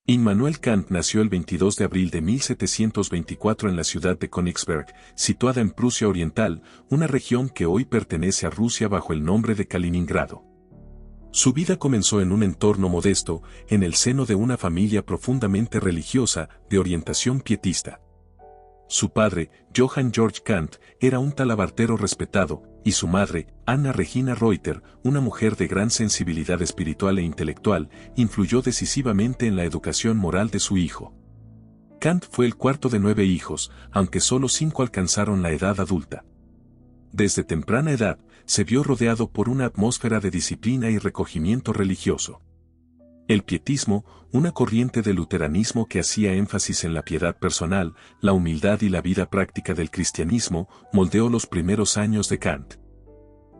Immanuel Kant nació el 22 de abril de 1724 en la ciudad de Königsberg, situada en Prusia Oriental, una región que hoy pertenece a Rusia bajo el nombre de Kaliningrado. Su vida comenzó en un entorno modesto, en el seno de una familia profundamente religiosa, de orientación pietista. Su padre, Johann Georg Kant, era un talabartero respetado, y su madre, Anna Regina Reuter, una mujer de gran sensibilidad espiritual e intelectual, influyó decisivamente en la educación moral de su hijo. Kant fue el cuarto de 9 hijos, aunque solo 5 alcanzaron la edad adulta. Desde temprana edad, se vio rodeado por una atmósfera de disciplina y recogimiento religioso. El pietismo, una corriente del luteranismo que hacía énfasis en la piedad personal, la humildad y la vida práctica del cristianismo, moldeó los primeros años de Kant.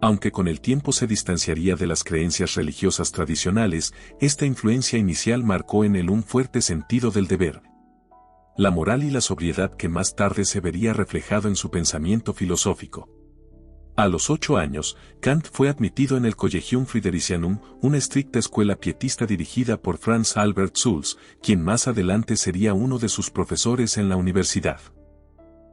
Aunque con el tiempo se distanciaría de las creencias religiosas tradicionales, esta influencia inicial marcó en él un fuerte sentido del deber, la moral y la sobriedad que más tarde se vería reflejado en su pensamiento filosófico. A los 8 años, Kant fue admitido en el Collegium Fridericianum, una estricta escuela pietista dirigida por Franz Albert Schulz, quien más adelante sería uno de sus profesores en la universidad.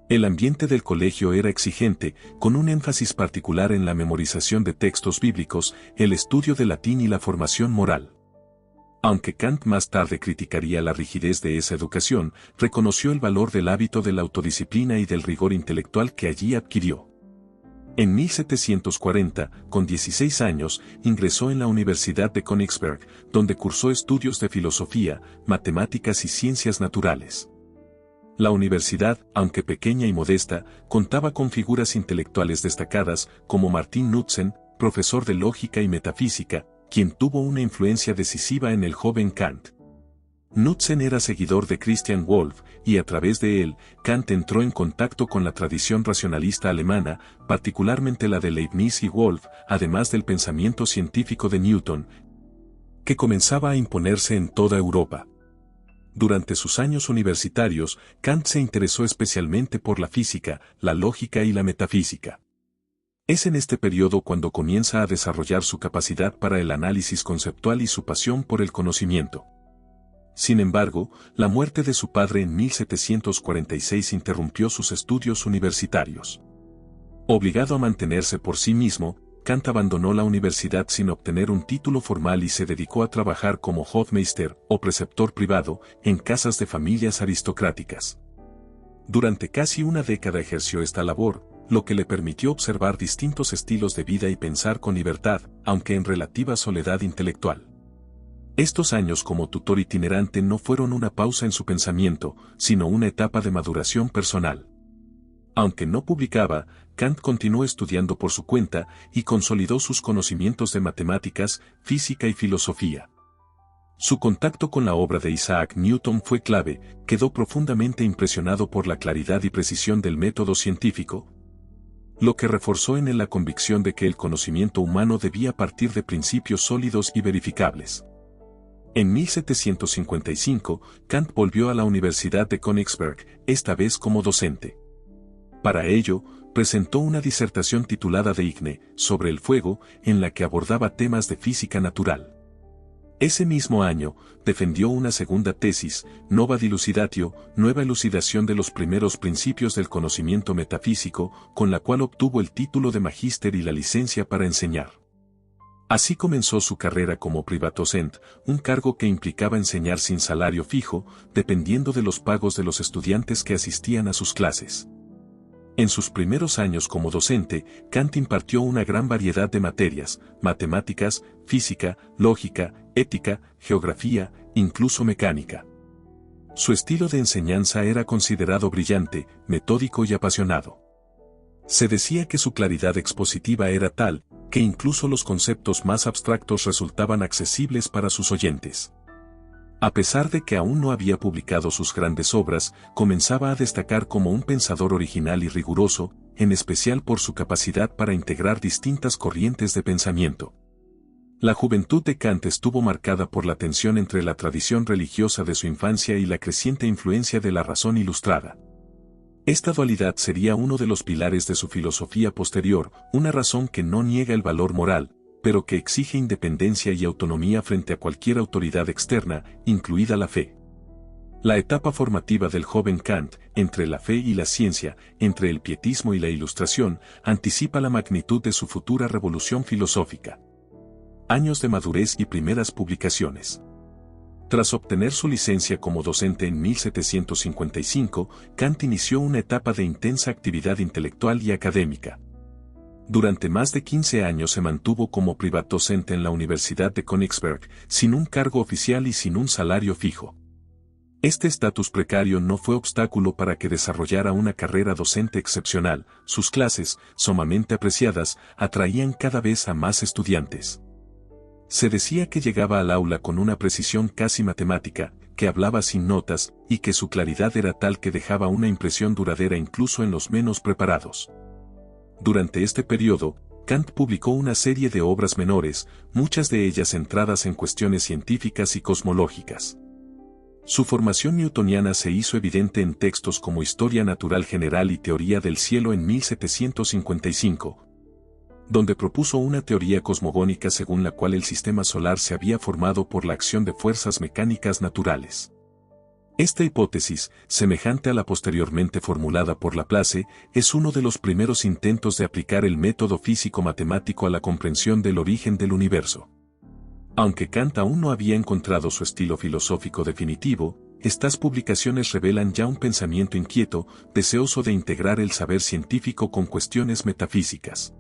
El ambiente del colegio era exigente, con un énfasis particular en la memorización de textos bíblicos, el estudio del latín y la formación moral. Aunque Kant más tarde criticaría la rigidez de esa educación, reconoció el valor del hábito de la autodisciplina y del rigor intelectual que allí adquirió. En 1740, con 16 años, ingresó en la Universidad de Königsberg, donde cursó estudios de filosofía, matemáticas y ciencias naturales. La universidad, aunque pequeña y modesta, contaba con figuras intelectuales destacadas, como Martin Nutzen, profesor de lógica y metafísica, quien tuvo una influencia decisiva en el joven Kant. Nutzen era seguidor de Christian Wolff, y a través de él, Kant entró en contacto con la tradición racionalista alemana, particularmente la de Leibniz y Wolff, además del pensamiento científico de Newton, que comenzaba a imponerse en toda Europa. Durante sus años universitarios, Kant se interesó especialmente por la física, la lógica y la metafísica. Es en este periodo cuando comienza a desarrollar su capacidad para el análisis conceptual y su pasión por el conocimiento. Sin embargo, la muerte de su padre en 1746 interrumpió sus estudios universitarios. Obligado a mantenerse por sí mismo, Kant abandonó la universidad sin obtener un título formal y se dedicó a trabajar como Hofmeister, o preceptor privado, en casas de familias aristocráticas. Durante casi una década ejerció esta labor, lo que le permitió observar distintos estilos de vida y pensar con libertad, aunque en relativa soledad intelectual. Estos años como tutor itinerante no fueron una pausa en su pensamiento, sino una etapa de maduración personal. Aunque no publicaba, Kant continuó estudiando por su cuenta y consolidó sus conocimientos de matemáticas, física y filosofía. Su contacto con la obra de Isaac Newton fue clave, quedó profundamente impresionado por la claridad y precisión del método científico, lo que reforzó en él la convicción de que el conocimiento humano debía partir de principios sólidos y verificables. En 1755, Kant volvió a la Universidad de Königsberg, esta vez como docente. Para ello, presentó una disertación titulada De Igne, sobre el fuego, en la que abordaba temas de física natural. Ese mismo año, defendió una segunda tesis, Nova Dilucidatio, nueva elucidación de los primeros principios del conocimiento metafísico, con la cual obtuvo el título de magíster y la licencia para enseñar. Así comenzó su carrera como privatdocent, un cargo que implicaba enseñar sin salario fijo, dependiendo de los pagos de los estudiantes que asistían a sus clases. En sus primeros años como docente, Kant impartió una gran variedad de materias, matemáticas, física, lógica, ética, geografía, incluso mecánica. Su estilo de enseñanza era considerado brillante, metódico y apasionado. Se decía que su claridad expositiva era tal, que incluso los conceptos más abstractos resultaban accesibles para sus oyentes. A pesar de que aún no había publicado sus grandes obras, comenzaba a destacar como un pensador original y riguroso, en especial por su capacidad para integrar distintas corrientes de pensamiento. La juventud de Kant estuvo marcada por la tensión entre la tradición religiosa de su infancia y la creciente influencia de la razón ilustrada. Esta dualidad sería uno de los pilares de su filosofía posterior, una razón que no niega el valor moral, pero que exige independencia y autonomía frente a cualquier autoridad externa, incluida la fe. La etapa formativa del joven Kant, entre la fe y la ciencia, entre el pietismo y la ilustración, anticipa la magnitud de su futura revolución filosófica. Años de madurez y primeras publicaciones. Tras obtener su licencia como docente en 1755, Kant inició una etapa de intensa actividad intelectual y académica. Durante más de 15 años se mantuvo como privatdocente en la Universidad de Königsberg, sin un cargo oficial y sin un salario fijo. Este estatus precario no fue obstáculo para que desarrollara una carrera docente excepcional. Sus clases, sumamente apreciadas, atraían cada vez a más estudiantes. Se decía que llegaba al aula con una precisión casi matemática, que hablaba sin notas, y que su claridad era tal que dejaba una impresión duradera incluso en los menos preparados. Durante este periodo, Kant publicó una serie de obras menores, muchas de ellas centradas en cuestiones científicas y cosmológicas. Su formación newtoniana se hizo evidente en textos como Historia Natural General y Teoría del Cielo en 1755, donde propuso una teoría cosmogónica según la cual el sistema solar se había formado por la acción de fuerzas mecánicas naturales. Esta hipótesis, semejante a la posteriormente formulada por Laplace, es uno de los primeros intentos de aplicar el método físico-matemático a la comprensión del origen del universo. Aunque Kant aún no había encontrado su estilo filosófico definitivo, estas publicaciones revelan ya un pensamiento inquieto, deseoso de integrar el saber científico con cuestiones metafísicas.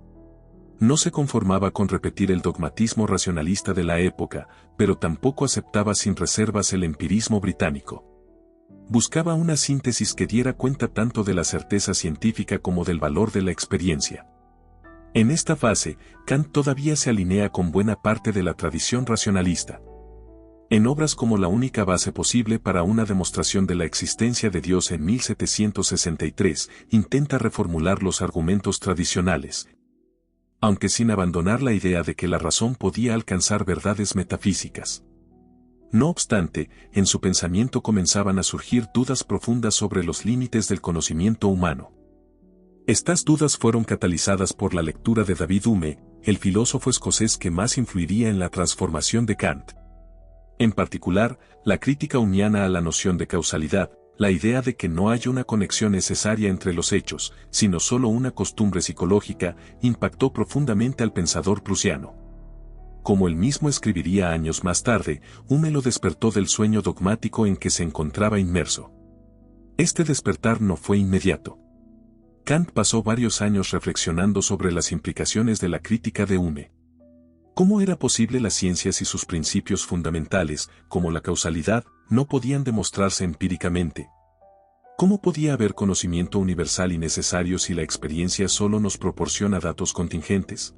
No se conformaba con repetir el dogmatismo racionalista de la época, pero tampoco aceptaba sin reservas el empirismo británico. Buscaba una síntesis que diera cuenta tanto de la certeza científica como del valor de la experiencia. En esta fase, Kant todavía se alinea con buena parte de la tradición racionalista. En obras como La única base posible para una demostración de la existencia de Dios en 1763, intenta reformular los argumentos tradicionales, aunque sin abandonar la idea de que la razón podía alcanzar verdades metafísicas. No obstante, en su pensamiento comenzaban a surgir dudas profundas sobre los límites del conocimiento humano. Estas dudas fueron catalizadas por la lectura de David Hume, el filósofo escocés que más influiría en la transformación de Kant. En particular, la crítica humeana a la noción de causalidad, la idea de que no hay una conexión necesaria entre los hechos, sino solo una costumbre psicológica, impactó profundamente al pensador prusiano. Como él mismo escribiría años más tarde, Hume lo despertó del sueño dogmático en que se encontraba inmerso. Este despertar no fue inmediato. Kant pasó varios años reflexionando sobre las implicaciones de la crítica de Hume. ¿Cómo era posible la ciencia si sus principios fundamentales, como la causalidad, no podían demostrarse empíricamente? ¿Cómo podía haber conocimiento universal y necesario si la experiencia solo nos proporciona datos contingentes?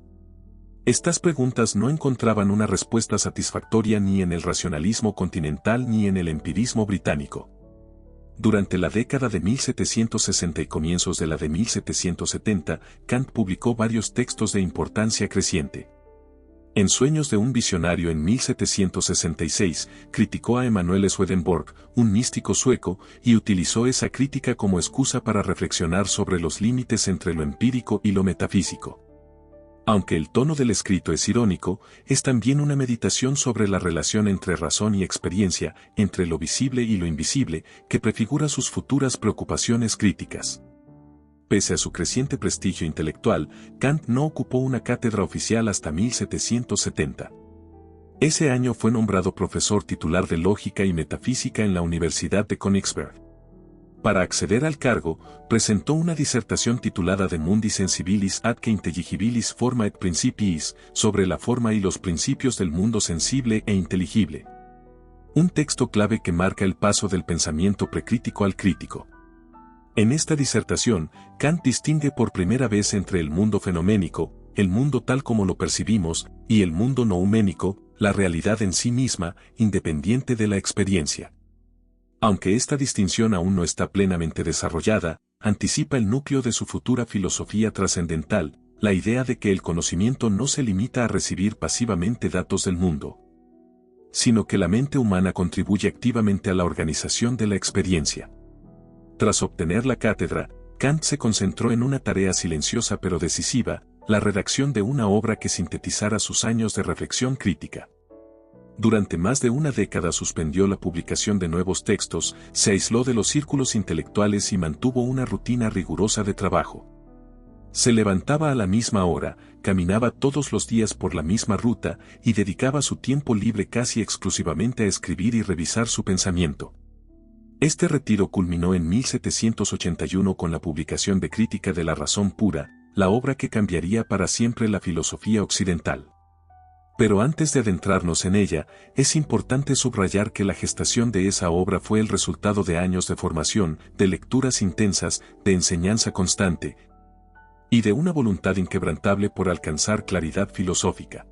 Estas preguntas no encontraban una respuesta satisfactoria ni en el racionalismo continental ni en el empirismo británico. Durante la década de 1760 y comienzos de la de 1770, Kant publicó varios textos de importancia creciente. En Sueños de un visionario en 1766, criticó a Emanuel Swedenborg, un místico sueco, y utilizó esa crítica como excusa para reflexionar sobre los límites entre lo empírico y lo metafísico. Aunque el tono del escrito es irónico, es también una meditación sobre la relación entre razón y experiencia, entre lo visible y lo invisible, que prefigura sus futuras preocupaciones críticas. Pese a su creciente prestigio intelectual, Kant no ocupó una cátedra oficial hasta 1770. Ese año fue nombrado profesor titular de Lógica y Metafísica en la Universidad de Königsberg. Para acceder al cargo, presentó una disertación titulada De Mundi Sensibilis atque Intelligibilis Forma et Principiis, sobre la forma y los principios del mundo sensible e inteligible. Un texto clave que marca el paso del pensamiento precrítico al crítico. En esta disertación, Kant distingue por primera vez entre el mundo fenoménico, el mundo tal como lo percibimos, y el mundo nouménico, la realidad en sí misma, independiente de la experiencia. Aunque esta distinción aún no está plenamente desarrollada, anticipa el núcleo de su futura filosofía trascendental, la idea de que el conocimiento no se limita a recibir pasivamente datos del mundo, sino que la mente humana contribuye activamente a la organización de la experiencia. Tras obtener la cátedra, Kant se concentró en una tarea silenciosa pero decisiva, la redacción de una obra que sintetizara sus años de reflexión crítica. Durante más de una década suspendió la publicación de nuevos textos, se aisló de los círculos intelectuales y mantuvo una rutina rigurosa de trabajo. Se levantaba a la misma hora, caminaba todos los días por la misma ruta y dedicaba su tiempo libre casi exclusivamente a escribir y revisar su pensamiento. Este retiro culminó en 1781 con la publicación de Crítica de la Razón Pura, la obra que cambiaría para siempre la filosofía occidental. Pero antes de adentrarnos en ella, es importante subrayar que la gestación de esa obra fue el resultado de años de formación, de lecturas intensas, de enseñanza constante, y de una voluntad inquebrantable por alcanzar claridad filosófica.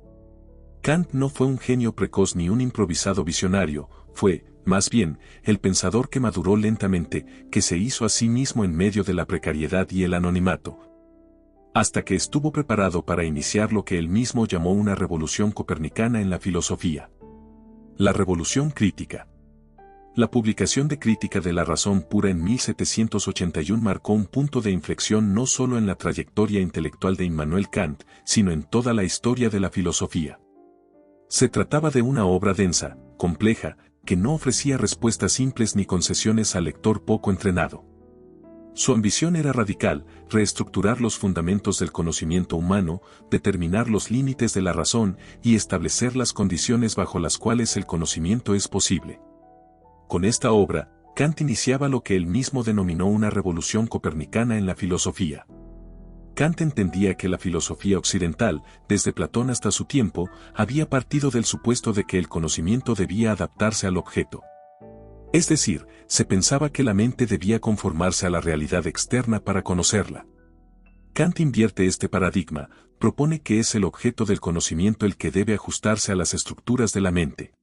Kant no fue un genio precoz ni un improvisado visionario, fue, más bien, el pensador que maduró lentamente, que se hizo a sí mismo en medio de la precariedad y el anonimato, hasta que estuvo preparado para iniciar lo que él mismo llamó una revolución copernicana en la filosofía. La revolución crítica. La publicación de Crítica de la Razón Pura en 1781 marcó un punto de inflexión no solo en la trayectoria intelectual de Immanuel Kant, sino en toda la historia de la filosofía. Se trataba de una obra densa, compleja, que no ofrecía respuestas simples ni concesiones al lector poco entrenado. Su ambición era radical, reestructurar los fundamentos del conocimiento humano, determinar los límites de la razón y establecer las condiciones bajo las cuales el conocimiento es posible. Con esta obra, Kant iniciaba lo que él mismo denominó una revolución copernicana en la filosofía. Kant entendía que la filosofía occidental, desde Platón hasta su tiempo, había partido del supuesto de que el conocimiento debía adaptarse al objeto. Es decir, se pensaba que la mente debía conformarse a la realidad externa para conocerla. Kant invierte este paradigma, propone que es el objeto del conocimiento el que debe ajustarse a las estructuras de la mente.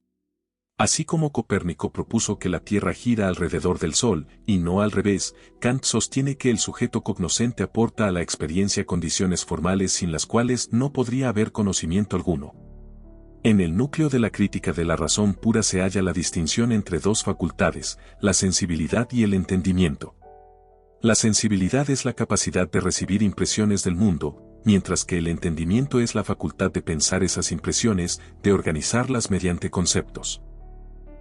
Así como Copérnico propuso que la Tierra gira alrededor del Sol, y no al revés, Kant sostiene que el sujeto cognoscente aporta a la experiencia condiciones formales sin las cuales no podría haber conocimiento alguno. En el núcleo de la Crítica de la Razón Pura se halla la distinción entre dos facultades, la sensibilidad y el entendimiento. La sensibilidad es la capacidad de recibir impresiones del mundo, mientras que el entendimiento es la facultad de pensar esas impresiones, de organizarlas mediante conceptos.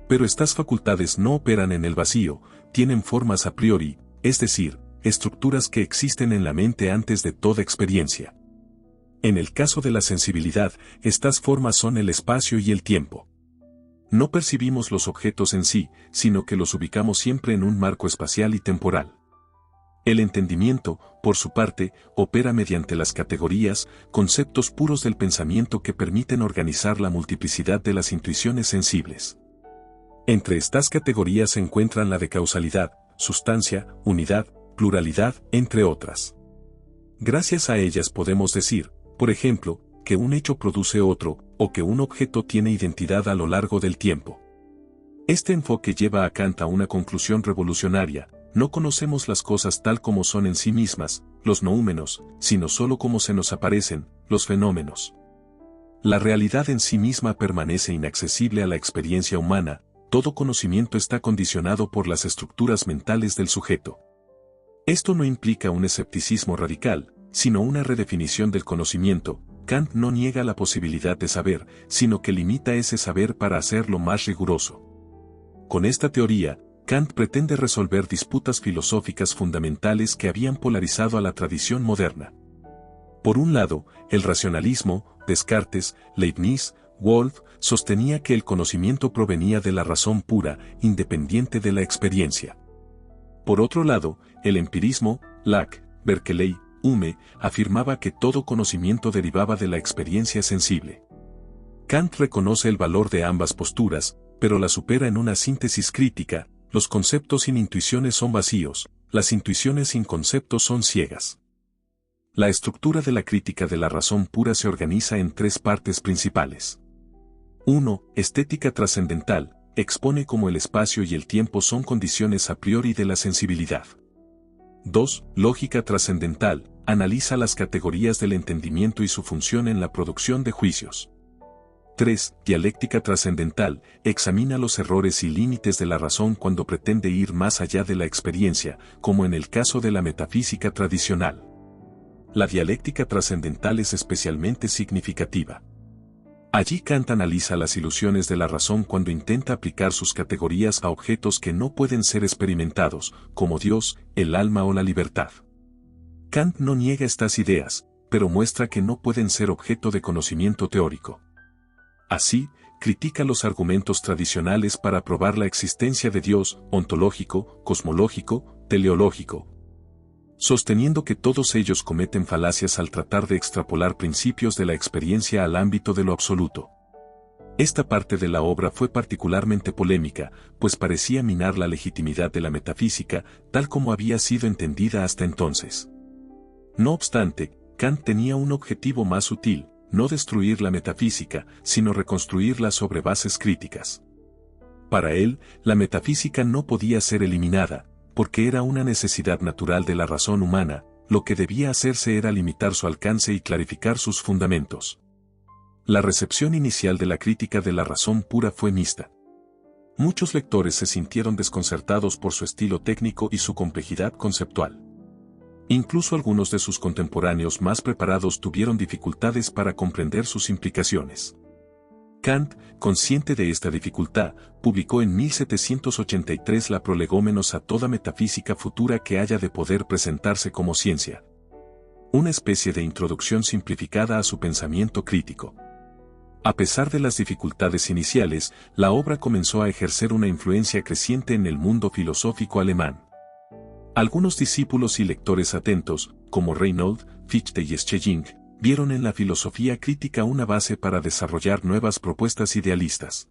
Pero estas facultades no operan en el vacío, tienen formas a priori, es decir, estructuras que existen en la mente antes de toda experiencia. En el caso de la sensibilidad, estas formas son el espacio y el tiempo. No percibimos los objetos en sí, sino que los ubicamos siempre en un marco espacial y temporal. El entendimiento, por su parte, opera mediante las categorías, conceptos puros del pensamiento que permiten organizar la multiplicidad de las intuiciones sensibles. Entre estas categorías se encuentran la de causalidad, sustancia, unidad, pluralidad, entre otras. Gracias a ellas podemos decir, por ejemplo, que un hecho produce otro, o que un objeto tiene identidad a lo largo del tiempo. Este enfoque lleva a Kant a una conclusión revolucionaria: no conocemos las cosas tal como son en sí mismas, los noúmenos, sino solo como se nos aparecen, los fenómenos. La realidad en sí misma permanece inaccesible a la experiencia humana, todo conocimiento está condicionado por las estructuras mentales del sujeto. Esto no implica un escepticismo radical, sino una redefinición del conocimiento. Kant no niega la posibilidad de saber, sino que limita ese saber para hacerlo más riguroso. Con esta teoría, Kant pretende resolver disputas filosóficas fundamentales que habían polarizado a la tradición moderna. Por un lado, el racionalismo, Descartes, Leibniz, Wolff, sostenía que el conocimiento provenía de la razón pura, independiente de la experiencia. Por otro lado, el empirismo, Locke, Berkeley, Hume, afirmaba que todo conocimiento derivaba de la experiencia sensible. Kant reconoce el valor de ambas posturas, pero la supera en una síntesis crítica: los conceptos sin intuiciones son vacíos, las intuiciones sin conceptos son ciegas. La estructura de la Crítica de la Razón Pura se organiza en tres partes principales. 1. Estética trascendental, expone cómo el espacio y el tiempo son condiciones a priori de la sensibilidad. 2. Lógica trascendental, analiza las categorías del entendimiento y su función en la producción de juicios. 3. Dialéctica trascendental, examina los errores y límites de la razón cuando pretende ir más allá de la experiencia, como en el caso de la metafísica tradicional. La dialéctica trascendental es especialmente significativa. Allí Kant analiza las ilusiones de la razón cuando intenta aplicar sus categorías a objetos que no pueden ser experimentados, como Dios, el alma o la libertad. Kant no niega estas ideas, pero muestra que no pueden ser objeto de conocimiento teórico. Así, critica los argumentos tradicionales para probar la existencia de Dios, ontológico, cosmológico, teleológico, sosteniendo que todos ellos cometen falacias al tratar de extrapolar principios de la experiencia al ámbito de lo absoluto. Esta parte de la obra fue particularmente polémica, pues parecía minar la legitimidad de la metafísica, tal como había sido entendida hasta entonces. No obstante, Kant tenía un objetivo más sutil: no destruir la metafísica, sino reconstruirla sobre bases críticas. Para él, la metafísica no podía ser eliminada, porque era una necesidad natural de la razón humana. Lo que debía hacerse era limitar su alcance y clarificar sus fundamentos. La recepción inicial de la crítica de la razón pura fue mixta. Muchos lectores se sintieron desconcertados por su estilo técnico y su complejidad conceptual. Incluso algunos de sus contemporáneos más preparados tuvieron dificultades para comprender sus implicaciones. Kant, consciente de esta dificultad, publicó en 1783 la Prolegómenos a toda metafísica futura que haya de poder presentarse como ciencia. Una especie de introducción simplificada a su pensamiento crítico. A pesar de las dificultades iniciales, la obra comenzó a ejercer una influencia creciente en el mundo filosófico alemán. Algunos discípulos y lectores atentos, como Reinhold, Fichte y Schelling, vieron en la filosofía crítica una base para desarrollar nuevas propuestas idealistas.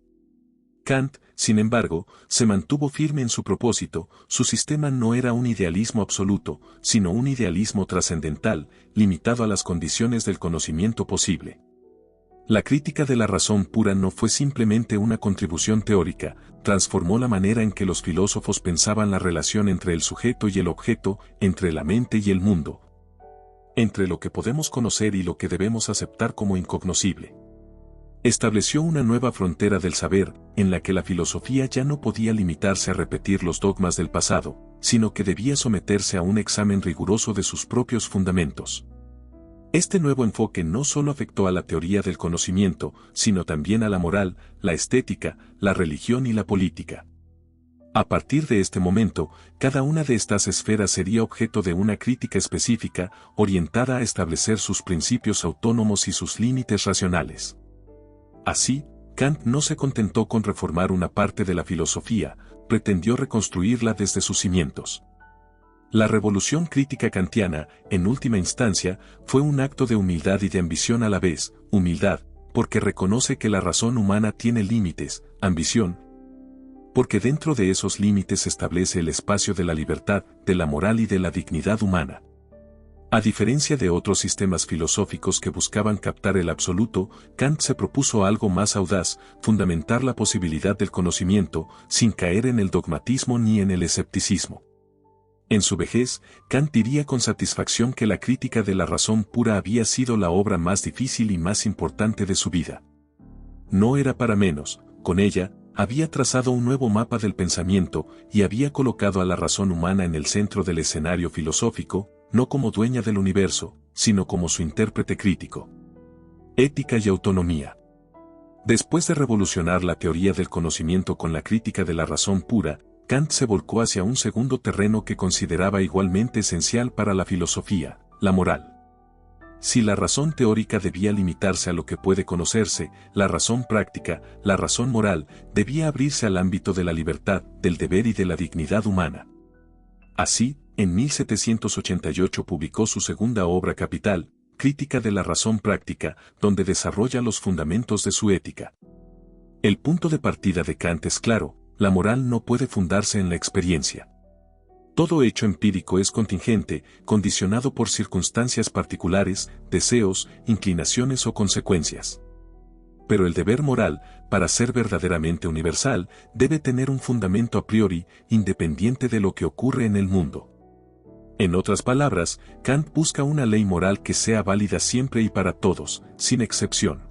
Kant, sin embargo, se mantuvo firme en su propósito. Su sistema no era un idealismo absoluto, sino un idealismo trascendental, limitado a las condiciones del conocimiento posible. La crítica de la razón pura no fue simplemente una contribución teórica, transformó la manera en que los filósofos pensaban la relación entre el sujeto y el objeto, entre la mente y el mundo, entre lo que podemos conocer y lo que debemos aceptar como incognoscible. Estableció una nueva frontera del saber, en la que la filosofía ya no podía limitarse a repetir los dogmas del pasado, sino que debía someterse a un examen riguroso de sus propios fundamentos. Este nuevo enfoque no solo afectó a la teoría del conocimiento, sino también a la moral, la estética, la religión y la política. A partir de este momento, cada una de estas esferas sería objeto de una crítica específica, orientada a establecer sus principios autónomos y sus límites racionales. Así, Kant no se contentó con reformar una parte de la filosofía, pretendió reconstruirla desde sus cimientos. La revolución crítica kantiana, en última instancia, fue un acto de humildad y de ambición a la vez. Humildad, porque reconoce que la razón humana tiene límites; ambición, porque dentro de esos límites se establece el espacio de la libertad, de la moral y de la dignidad humana. A diferencia de otros sistemas filosóficos que buscaban captar el absoluto, Kant se propuso algo más audaz: fundamentar la posibilidad del conocimiento, sin caer en el dogmatismo ni en el escepticismo. En su vejez, Kant diría con satisfacción que la crítica de la razón pura había sido la obra más difícil y más importante de su vida. No era para menos; con ella, había trazado un nuevo mapa del pensamiento y había colocado a la razón humana en el centro del escenario filosófico, no como dueña del universo, sino como su intérprete crítico. Ética y autonomía. Después de revolucionar la teoría del conocimiento con la crítica de la razón pura, Kant se volcó hacia un segundo terreno que consideraba igualmente esencial para la filosofía: la moral. Si la razón teórica debía limitarse a lo que puede conocerse, la razón práctica, la razón moral, debía abrirse al ámbito de la libertad, del deber y de la dignidad humana. Así, en 1788 publicó su segunda obra capital, Crítica de la razón práctica, donde desarrolla los fundamentos de su ética. El punto de partida de Kant es claro: la moral no puede fundarse en la experiencia. Todo hecho empírico es contingente, condicionado por circunstancias particulares, deseos, inclinaciones o consecuencias. Pero el deber moral, para ser verdaderamente universal, debe tener un fundamento a priori, independiente de lo que ocurre en el mundo. En otras palabras, Kant busca una ley moral que sea válida siempre y para todos, sin excepción.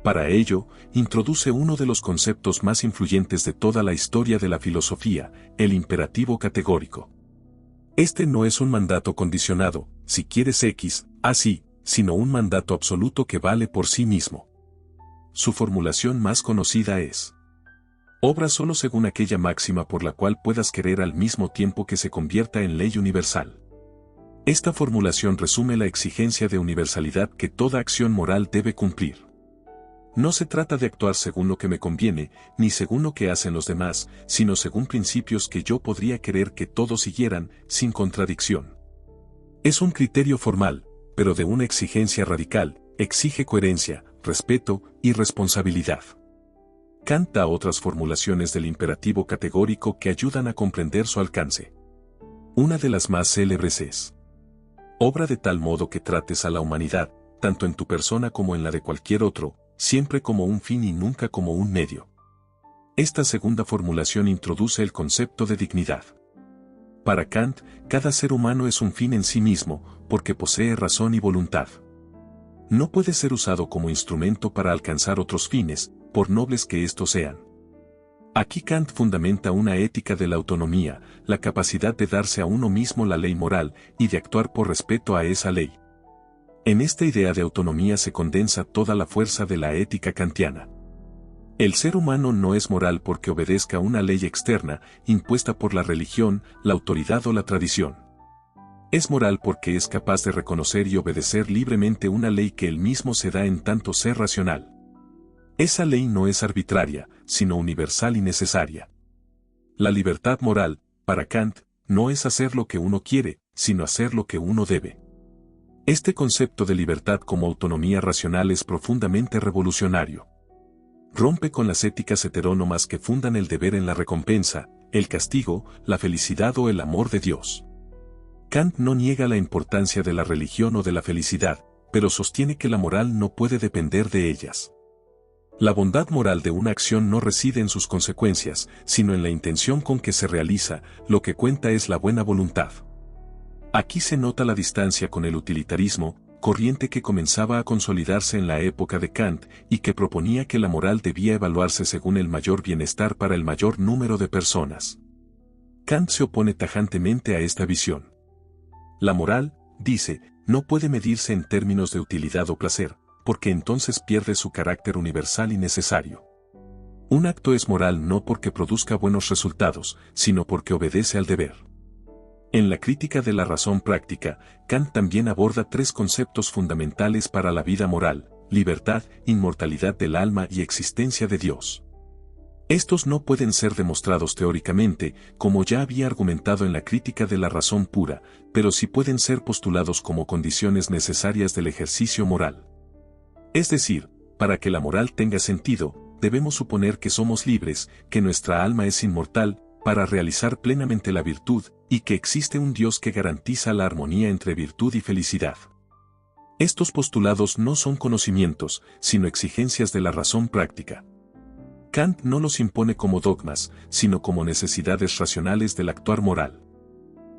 Para ello, introduce uno de los conceptos más influyentes de toda la historia de la filosofía: el imperativo categórico. Este no es un mandato condicionado: si quieres X, haz Y, sino un mandato absoluto que vale por sí mismo. su formulación más conocida es: obra solo según aquella máxima por la cual puedas querer al mismo tiempo que se convierta en ley universal. Esta formulación resume la exigencia de universalidad que toda acción moral debe cumplir. No se trata de actuar según lo que me conviene, ni según lo que hacen los demás, sino según principios que yo podría querer que todos siguieran, sin contradicción. Es un criterio formal, pero de una exigencia radical, exige coherencia, respeto y responsabilidad. Kant da otras formulaciones del imperativo categórico que ayudan a comprender su alcance. Una de las más célebres es: obra de tal modo que trates a la humanidad, tanto en tu persona como en la de cualquier otro, siempre como un fin y nunca como un medio. Esta segunda formulación introduce el concepto de dignidad. Para Kant, cada ser humano es un fin en sí mismo, porque posee razón y voluntad. No puede ser usado como instrumento para alcanzar otros fines, por nobles que éstos sean. Aquí Kant fundamenta una ética de la autonomía, la capacidad de darse a uno mismo la ley moral y de actuar por respeto a esa ley. En esta idea de autonomía se condensa toda la fuerza de la ética kantiana. El ser humano no es moral porque obedezca una ley externa, impuesta por la religión, la autoridad o la tradición. Es moral porque es capaz de reconocer y obedecer libremente una ley que él mismo se da en tanto ser racional. Esa ley no es arbitraria, sino universal y necesaria. La libertad moral, para Kant, no es hacer lo que uno quiere, sino hacer lo que uno debe. Este concepto de libertad como autonomía racional es profundamente revolucionario. Rompe con las éticas heterónomas que fundan el deber en la recompensa, el castigo, la felicidad o el amor de Dios. Kant no niega la importancia de la religión o de la felicidad, pero sostiene que la moral no puede depender de ellas. La bondad moral de una acción no reside en sus consecuencias, sino en la intención con que se realiza, lo que cuenta es la buena voluntad. Aquí se nota la distancia con el utilitarismo, corriente que comenzaba a consolidarse en la época de Kant y que proponía que la moral debía evaluarse según el mayor bienestar para el mayor número de personas. Kant se opone tajantemente a esta visión. La moral, dice, no puede medirse en términos de utilidad o placer, porque entonces pierde su carácter universal y necesario. Un acto es moral no porque produzca buenos resultados, sino porque obedece al deber. En la crítica de la razón práctica, Kant también aborda tres conceptos fundamentales para la vida moral: libertad, inmortalidad del alma y existencia de Dios. Estos no pueden ser demostrados teóricamente, como ya había argumentado en la crítica de la razón pura, pero sí pueden ser postulados como condiciones necesarias del ejercicio moral. Es decir, para que la moral tenga sentido, debemos suponer que somos libres, que nuestra alma es inmortal, para realizar plenamente la virtud, y que existe un Dios que garantiza la armonía entre virtud y felicidad. Estos postulados no son conocimientos, sino exigencias de la razón práctica. Kant no los impone como dogmas, sino como necesidades racionales del actuar moral.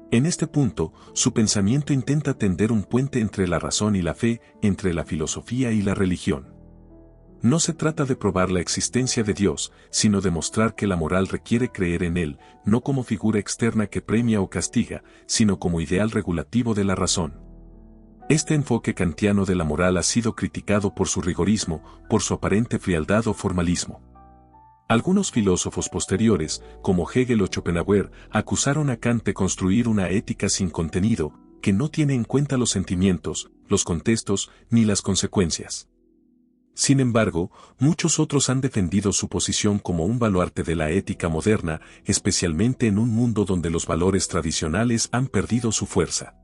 En este punto, su pensamiento intenta tender un puente entre la razón y la fe, entre la filosofía y la religión. No se trata de probar la existencia de Dios, sino de mostrar que la moral requiere creer en Él, no como figura externa que premia o castiga, sino como ideal regulativo de la razón. Este enfoque kantiano de la moral ha sido criticado por su rigorismo, por su aparente frialdad o formalismo. Algunos filósofos posteriores, como Hegel o Schopenhauer, acusaron a Kant de construir una ética sin contenido, que no tiene en cuenta los sentimientos, los contextos, ni las consecuencias. Sin embargo, muchos otros han defendido su posición como un baluarte de la ética moderna, especialmente en un mundo donde los valores tradicionales han perdido su fuerza.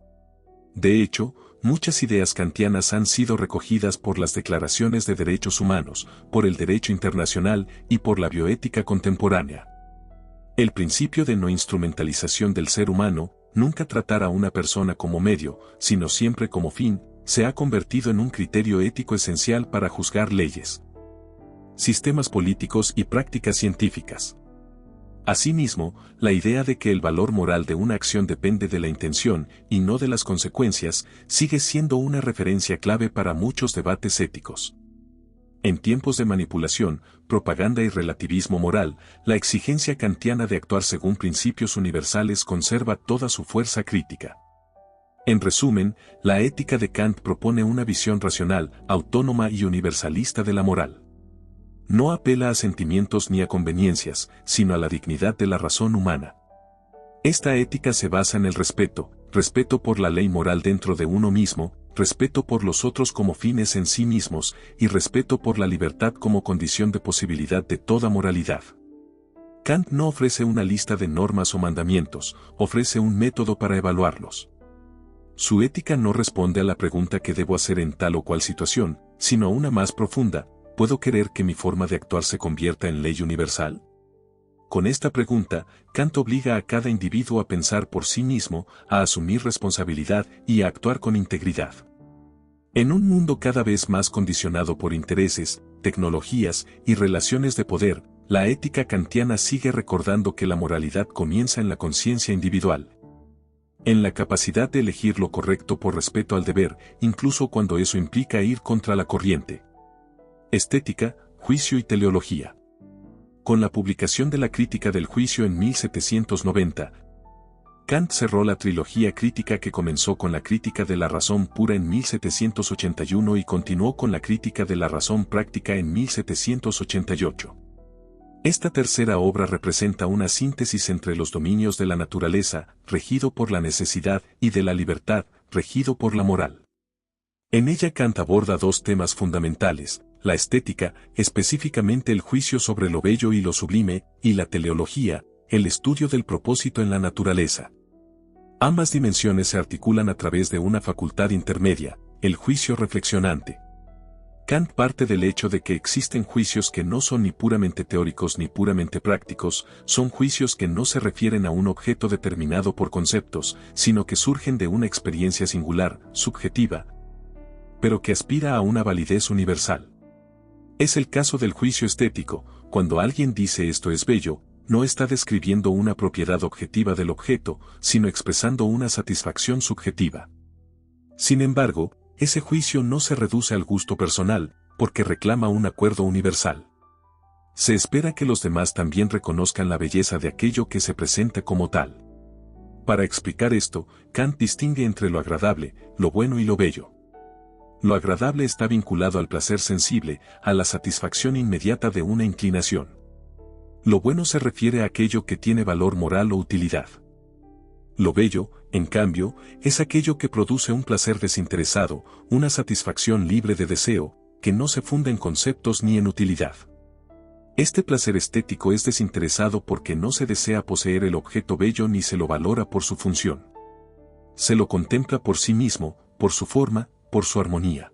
De hecho, muchas ideas kantianas han sido recogidas por las declaraciones de derechos humanos, por el derecho internacional y por la bioética contemporánea. El principio de no instrumentalización del ser humano, nunca tratar a una persona como medio, sino siempre como fin, se ha convertido en un criterio ético esencial para juzgar leyes, sistemas políticos y prácticas científicas. Asimismo, la idea de que el valor moral de una acción depende de la intención y no de las consecuencias, sigue siendo una referencia clave para muchos debates éticos. En tiempos de manipulación, propaganda y relativismo moral, la exigencia kantiana de actuar según principios universales conserva toda su fuerza crítica. En resumen, la ética de Kant propone una visión racional, autónoma y universalista de la moral. No apela a sentimientos ni a conveniencias, sino a la dignidad de la razón humana. Esta ética se basa en el respeto, respeto por la ley moral dentro de uno mismo, respeto por los otros como fines en sí mismos, y respeto por la libertad como condición de posibilidad de toda moralidad. Kant no ofrece una lista de normas o mandamientos, ofrece un método para evaluarlos. Su ética no responde a la pregunta ¿qué debo hacer en tal o cual situación?, sino a una más profunda: ¿puedo querer que mi forma de actuar se convierta en ley universal? Con esta pregunta, Kant obliga a cada individuo a pensar por sí mismo, a asumir responsabilidad y a actuar con integridad. En un mundo cada vez más condicionado por intereses, tecnologías y relaciones de poder, la ética kantiana sigue recordando que la moralidad comienza en la conciencia individual. En la capacidad de elegir lo correcto por respeto al deber, incluso cuando eso implica ir contra la corriente. Estética, juicio y teleología. Con la publicación de la Crítica del Juicio en 1790, Kant cerró la trilogía crítica que comenzó con la Crítica de la Razón Pura en 1781 y continuó con la Crítica de la Razón Práctica en 1788. Esta tercera obra representa una síntesis entre los dominios de la naturaleza, regido por la necesidad, y de la libertad, regido por la moral. En ella Kant aborda dos temas fundamentales: la estética, específicamente el juicio sobre lo bello y lo sublime, y la teleología, el estudio del propósito en la naturaleza. Ambas dimensiones se articulan a través de una facultad intermedia, el juicio reflexionante. Kant parte del hecho de que existen juicios que no son ni puramente teóricos ni puramente prácticos, son juicios que no se refieren a un objeto determinado por conceptos, sino que surgen de una experiencia singular, subjetiva, pero que aspira a una validez universal. Es el caso del juicio estético: cuando alguien dice esto es bello, no está describiendo una propiedad objetiva del objeto, sino expresando una satisfacción subjetiva. Sin embargo, ese juicio no se reduce al gusto personal, porque reclama un acuerdo universal. Se espera que los demás también reconozcan la belleza de aquello que se presenta como tal. Para explicar esto, Kant distingue entre lo agradable, lo bueno y lo bello. Lo agradable está vinculado al placer sensible, a la satisfacción inmediata de una inclinación. Lo bueno se refiere a aquello que tiene valor moral o utilidad. Lo bello, en cambio, es aquello que produce un placer desinteresado, una satisfacción libre de deseo, que no se funda en conceptos ni en utilidad. Este placer estético es desinteresado porque no se desea poseer el objeto bello ni se lo valora por su función. Se lo contempla por sí mismo, por su forma, por su armonía.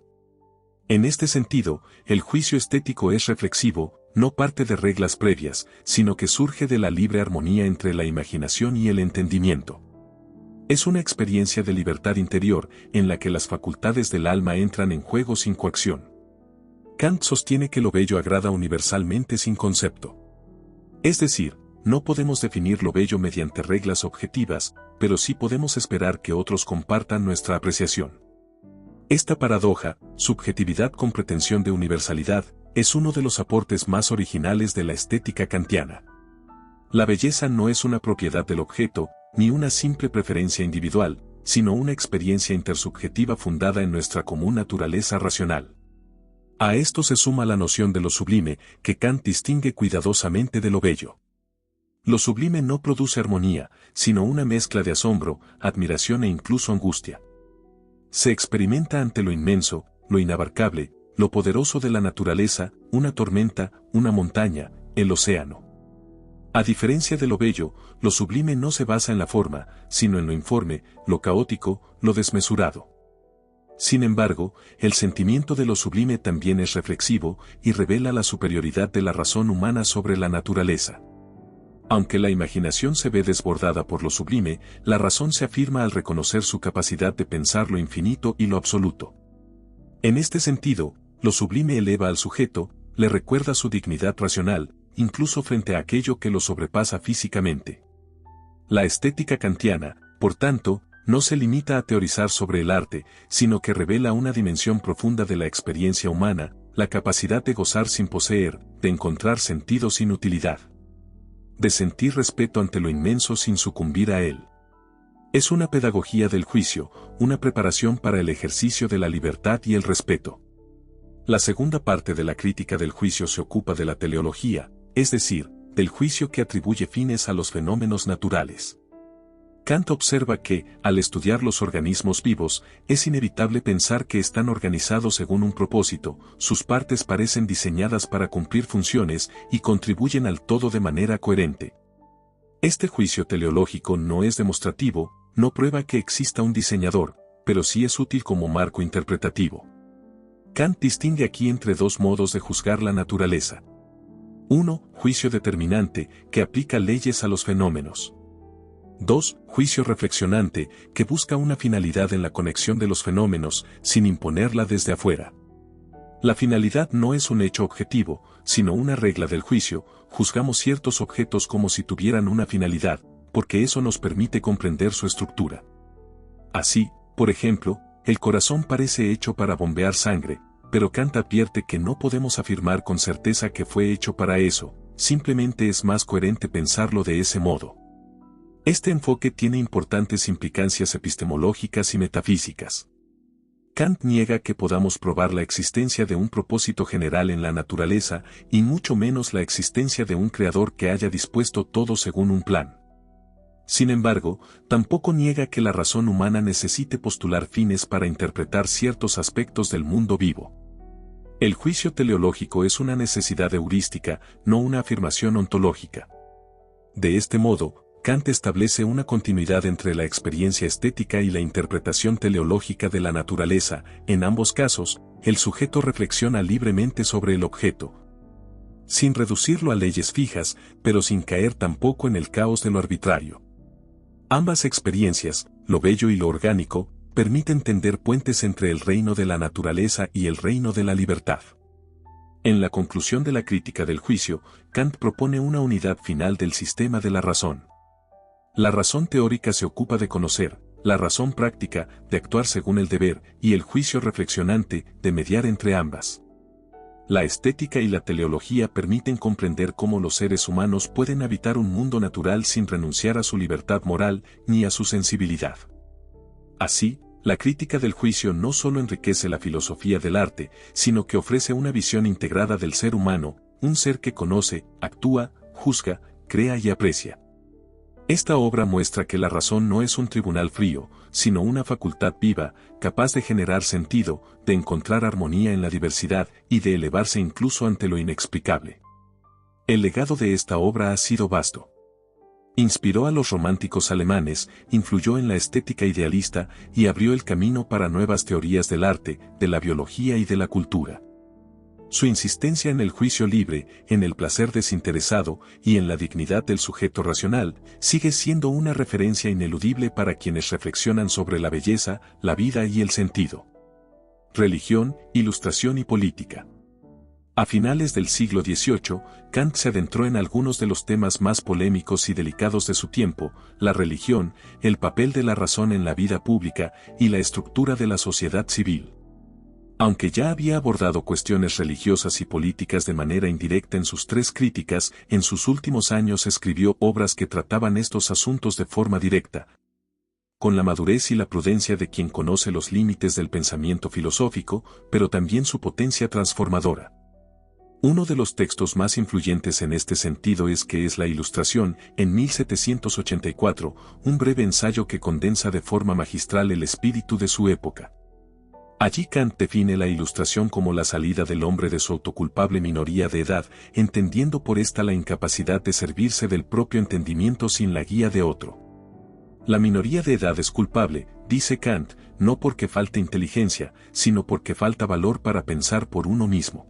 En este sentido, el juicio estético es reflexivo, no parte de reglas previas, sino que surge de la libre armonía entre la imaginación y el entendimiento. Es una experiencia de libertad interior, en la que las facultades del alma entran en juego sin coacción. Kant sostiene que lo bello agrada universalmente sin concepto. Es decir, no podemos definir lo bello mediante reglas objetivas, pero sí podemos esperar que otros compartan nuestra apreciación. Esta paradoja, subjetividad con pretensión de universalidad, es uno de los aportes más originales de la estética kantiana. La belleza no es una propiedad del objeto, ni una simple preferencia individual, sino una experiencia intersubjetiva fundada en nuestra común naturaleza racional. A esto se suma la noción de lo sublime, que Kant distingue cuidadosamente de lo bello. Lo sublime no produce armonía, sino una mezcla de asombro, admiración e incluso angustia. Se experimenta ante lo inmenso, lo inabarcable, lo poderoso de la naturaleza, una tormenta, una montaña, el océano. A diferencia de lo bello, lo sublime no se basa en la forma, sino en lo informe, lo caótico, lo desmesurado. Sin embargo, el sentimiento de lo sublime también es reflexivo y revela la superioridad de la razón humana sobre la naturaleza. Aunque la imaginación se ve desbordada por lo sublime, la razón se afirma al reconocer su capacidad de pensar lo infinito y lo absoluto. En este sentido, lo sublime eleva al sujeto, le recuerda su dignidad racional, incluso frente a aquello que lo sobrepasa físicamente. La estética kantiana, por tanto, no se limita a teorizar sobre el arte, sino que revela una dimensión profunda de la experiencia humana, la capacidad de gozar sin poseer, de encontrar sentido sin utilidad, de sentir respeto ante lo inmenso sin sucumbir a él. Es una pedagogía del juicio, una preparación para el ejercicio de la libertad y el respeto. La segunda parte de la crítica del juicio se ocupa de la teleología, es decir, del juicio que atribuye fines a los fenómenos naturales. Kant observa que, al estudiar los organismos vivos, es inevitable pensar que están organizados según un propósito, sus partes parecen diseñadas para cumplir funciones y contribuyen al todo de manera coherente. Este juicio teleológico no es demostrativo, no prueba que exista un diseñador, pero sí es útil como marco interpretativo. Kant distingue aquí entre dos modos de juzgar la naturaleza. 1. Juicio determinante, que aplica leyes a los fenómenos. 2. Juicio reflexionante, que busca una finalidad en la conexión de los fenómenos, sin imponerla desde afuera. La finalidad no es un hecho objetivo, sino una regla del juicio. Juzgamos ciertos objetos como si tuvieran una finalidad, porque eso nos permite comprender su estructura. Así, por ejemplo, el corazón parece hecho para bombear sangre, pero Kant advierte que no podemos afirmar con certeza que fue hecho para eso, simplemente es más coherente pensarlo de ese modo. Este enfoque tiene importantes implicancias epistemológicas y metafísicas. Kant niega que podamos probar la existencia de un propósito general en la naturaleza y mucho menos la existencia de un creador que haya dispuesto todo según un plan. Sin embargo, tampoco niega que la razón humana necesite postular fines para interpretar ciertos aspectos del mundo vivo. El juicio teleológico es una necesidad heurística, no una afirmación ontológica. De este modo, Kant establece una continuidad entre la experiencia estética y la interpretación teleológica de la naturaleza. En ambos casos, el sujeto reflexiona libremente sobre el objeto, sin reducirlo a leyes fijas, pero sin caer tampoco en el caos de lo arbitrario. Ambas experiencias, lo bello y lo orgánico, permiten tender puentes entre el reino de la naturaleza y el reino de la libertad. En la conclusión de la crítica del juicio, Kant propone una unidad final del sistema de la razón. La razón teórica se ocupa de conocer, la razón práctica, de actuar según el deber, y el juicio reflexionante, de mediar entre ambas. La estética y la teleología permiten comprender cómo los seres humanos pueden habitar un mundo natural sin renunciar a su libertad moral ni a su sensibilidad. Así, la crítica del juicio no solo enriquece la filosofía del arte, sino que ofrece una visión integrada del ser humano, un ser que conoce, actúa, juzga, crea y aprecia. Esta obra muestra que la razón no es un tribunal frío, sino una facultad viva, capaz de generar sentido, de encontrar armonía en la diversidad y de elevarse incluso ante lo inexplicable. El legado de esta obra ha sido vasto. Inspiró a los románticos alemanes, influyó en la estética idealista y abrió el camino para nuevas teorías del arte, de la biología y de la cultura. Su insistencia en el juicio libre, en el placer desinteresado y en la dignidad del sujeto racional, sigue siendo una referencia ineludible para quienes reflexionan sobre la belleza, la vida y el sentido. Religión, ilustración y política. A finales del siglo XVIII, Kant se adentró en algunos de los temas más polémicos y delicados de su tiempo: la religión, el papel de la razón en la vida pública y la estructura de la sociedad civil. Aunque ya había abordado cuestiones religiosas y políticas de manera indirecta en sus tres críticas, en sus últimos años escribió obras que trataban estos asuntos de forma directa, con la madurez y la prudencia de quien conoce los límites del pensamiento filosófico, pero también su potencia transformadora. Uno de los textos más influyentes en este sentido es ¿Qué es la Ilustración?, en 1784, un breve ensayo que condensa de forma magistral el espíritu de su época. Allí Kant define la Ilustración como la salida del hombre de su autoculpable minoría de edad, entendiendo por esta la incapacidad de servirse del propio entendimiento sin la guía de otro. La minoría de edad es culpable, dice Kant, no porque falte inteligencia, sino porque falta valor para pensar por uno mismo.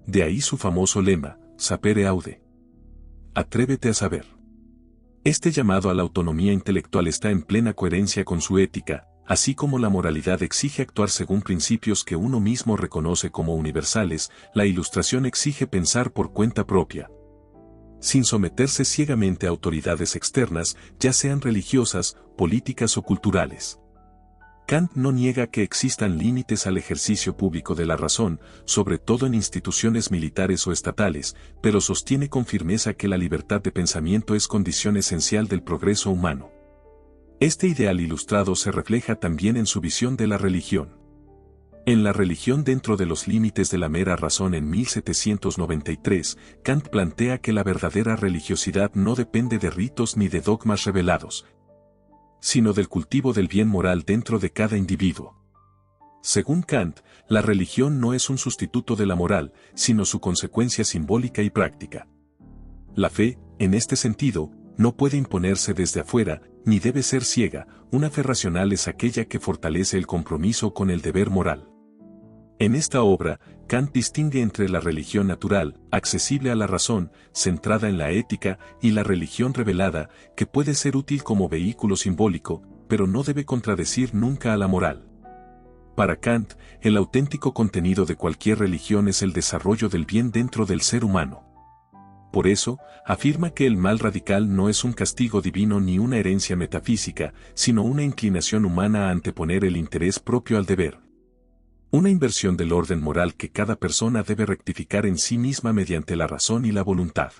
De ahí su famoso lema, sapere aude. Atrévete a saber. Este llamado a la autonomía intelectual está en plena coherencia con su ética. Así como la moralidad exige actuar según principios que uno mismo reconoce como universales, la Ilustración exige pensar por cuenta propia, sin someterse ciegamente a autoridades externas, ya sean religiosas, políticas o culturales. Kant no niega que existan límites al ejercicio público de la razón, sobre todo en instituciones militares o estatales, pero sostiene con firmeza que la libertad de pensamiento es condición esencial del progreso humano. Este ideal ilustrado se refleja también en su visión de la religión. En La religión dentro de los límites de la mera razón en 1793, Kant plantea que la verdadera religiosidad no depende de ritos ni de dogmas revelados, sino del cultivo del bien moral dentro de cada individuo. Según Kant, la religión no es un sustituto de la moral, sino su consecuencia simbólica y práctica. La fe, en este sentido, no puede imponerse desde afuera, ni debe ser ciega. Una fe racional es aquella que fortalece el compromiso con el deber moral. En esta obra, Kant distingue entre la religión natural, accesible a la razón, centrada en la ética, y la religión revelada, que puede ser útil como vehículo simbólico, pero no debe contradecir nunca a la moral. Para Kant, el auténtico contenido de cualquier religión es el desarrollo del bien dentro del ser humano. Por eso, afirma que el mal radical no es un castigo divino ni una herencia metafísica, sino una inclinación humana a anteponer el interés propio al deber. Una inversión del orden moral que cada persona debe rectificar en sí misma mediante la razón y la voluntad.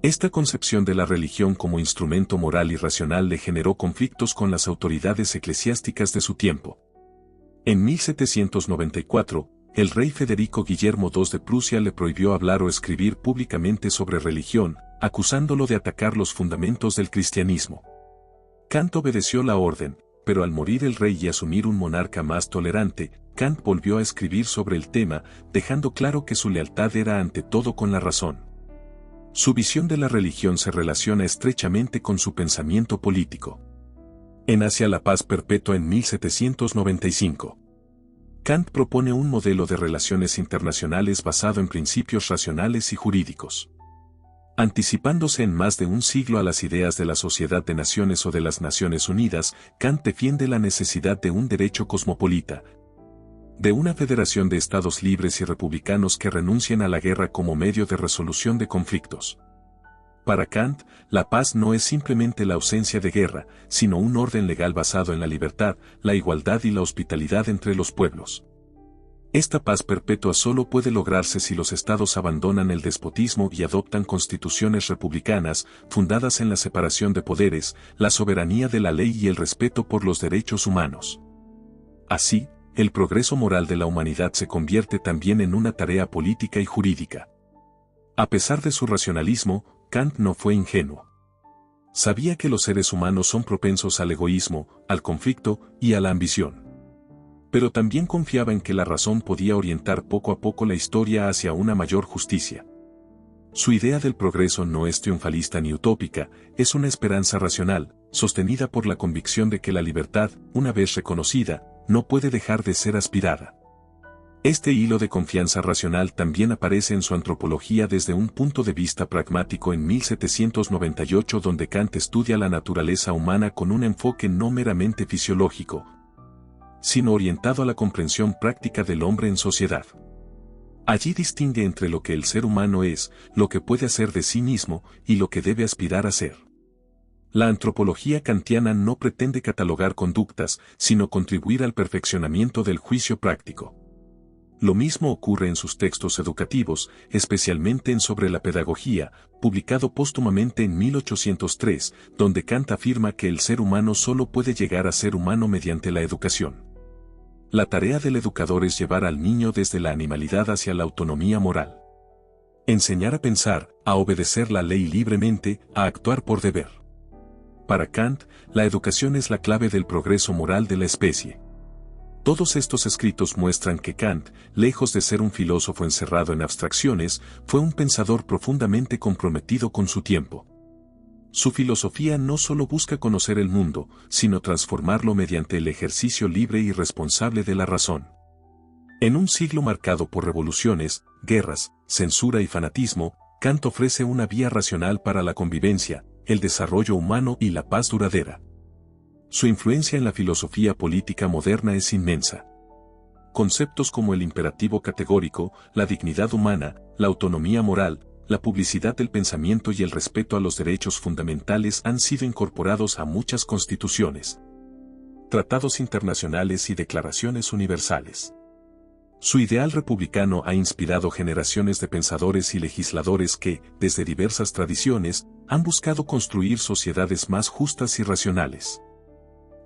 Esta concepción de la religión como instrumento moral y racional le generó conflictos con las autoridades eclesiásticas de su tiempo. En 1794, el rey Federico Guillermo II de Prusia le prohibió hablar o escribir públicamente sobre religión, acusándolo de atacar los fundamentos del cristianismo. Kant obedeció la orden, pero al morir el rey y asumir un monarca más tolerante, Kant volvió a escribir sobre el tema, dejando claro que su lealtad era ante todo con la razón. Su visión de la religión se relaciona estrechamente con su pensamiento político. En Hacia la paz perpetua en 1795. Kant propone un modelo de relaciones internacionales basado en principios racionales y jurídicos. Anticipándose en más de un siglo a las ideas de la Sociedad de Naciones o de las Naciones Unidas, Kant defiende la necesidad de un derecho cosmopolita, de una federación de estados libres y republicanos que renuncien a la guerra como medio de resolución de conflictos. Para Kant, la paz no es simplemente la ausencia de guerra, sino un orden legal basado en la libertad, la igualdad y la hospitalidad entre los pueblos. Esta paz perpetua solo puede lograrse si los estados abandonan el despotismo y adoptan constituciones republicanas, fundadas en la separación de poderes, la soberanía de la ley y el respeto por los derechos humanos. Así, el progreso moral de la humanidad se convierte también en una tarea política y jurídica. A pesar de su racionalismo, Kant no fue ingenuo. Sabía que los seres humanos son propensos al egoísmo, al conflicto y a la ambición. Pero también confiaba en que la razón podía orientar poco a poco la historia hacia una mayor justicia. Su idea del progreso no es triunfalista ni utópica, es una esperanza racional, sostenida por la convicción de que la libertad, una vez reconocida, no puede dejar de ser aspirada. Este hilo de confianza racional también aparece en su Antropología desde un punto de vista pragmático en 1798, donde Kant estudia la naturaleza humana con un enfoque no meramente fisiológico, sino orientado a la comprensión práctica del hombre en sociedad. Allí distingue entre lo que el ser humano es, lo que puede hacer de sí mismo, y lo que debe aspirar a ser. La antropología kantiana no pretende catalogar conductas, sino contribuir al perfeccionamiento del juicio práctico. Lo mismo ocurre en sus textos educativos, especialmente en Sobre la pedagogía, publicado póstumamente en 1803, donde Kant afirma que el ser humano solo puede llegar a ser humano mediante la educación. La tarea del educador es llevar al niño desde la animalidad hacia la autonomía moral. Enseñar a pensar, a obedecer la ley libremente, a actuar por deber. Para Kant, la educación es la clave del progreso moral de la especie. Todos estos escritos muestran que Kant, lejos de ser un filósofo encerrado en abstracciones, fue un pensador profundamente comprometido con su tiempo. Su filosofía no solo busca conocer el mundo, sino transformarlo mediante el ejercicio libre y responsable de la razón. En un siglo marcado por revoluciones, guerras, censura y fanatismo, Kant ofrece una vía racional para la convivencia, el desarrollo humano y la paz duradera. Su influencia en la filosofía política moderna es inmensa. Conceptos como el imperativo categórico, la dignidad humana, la autonomía moral, la publicidad del pensamiento y el respeto a los derechos fundamentales han sido incorporados a muchas constituciones, tratados internacionales y declaraciones universales. Su ideal republicano ha inspirado generaciones de pensadores y legisladores que, desde diversas tradiciones, han buscado construir sociedades más justas y racionales.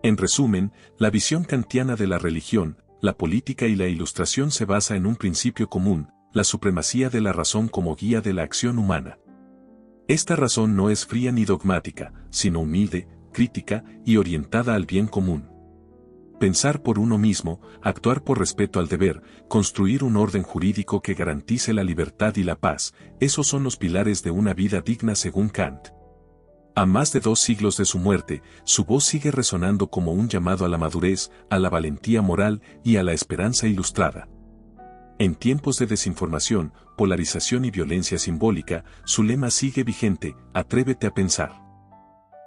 En resumen, la visión kantiana de la religión, La política y la ilustración se basa en un principio común, la supremacía de la razón como guía de la acción humana. Esta razón no es fría ni dogmática, sino humilde, crítica y orientada al bien común. Pensar por uno mismo, actuar por respeto al deber, construir un orden jurídico que garantice la libertad y la paz, esos son los pilares de una vida digna según Kant. A más de 2 siglos de su muerte, su voz sigue resonando como un llamado a la madurez, a la valentía moral y a la esperanza ilustrada. En tiempos de desinformación, polarización y violencia simbólica, su lema sigue vigente: atrévete a pensar.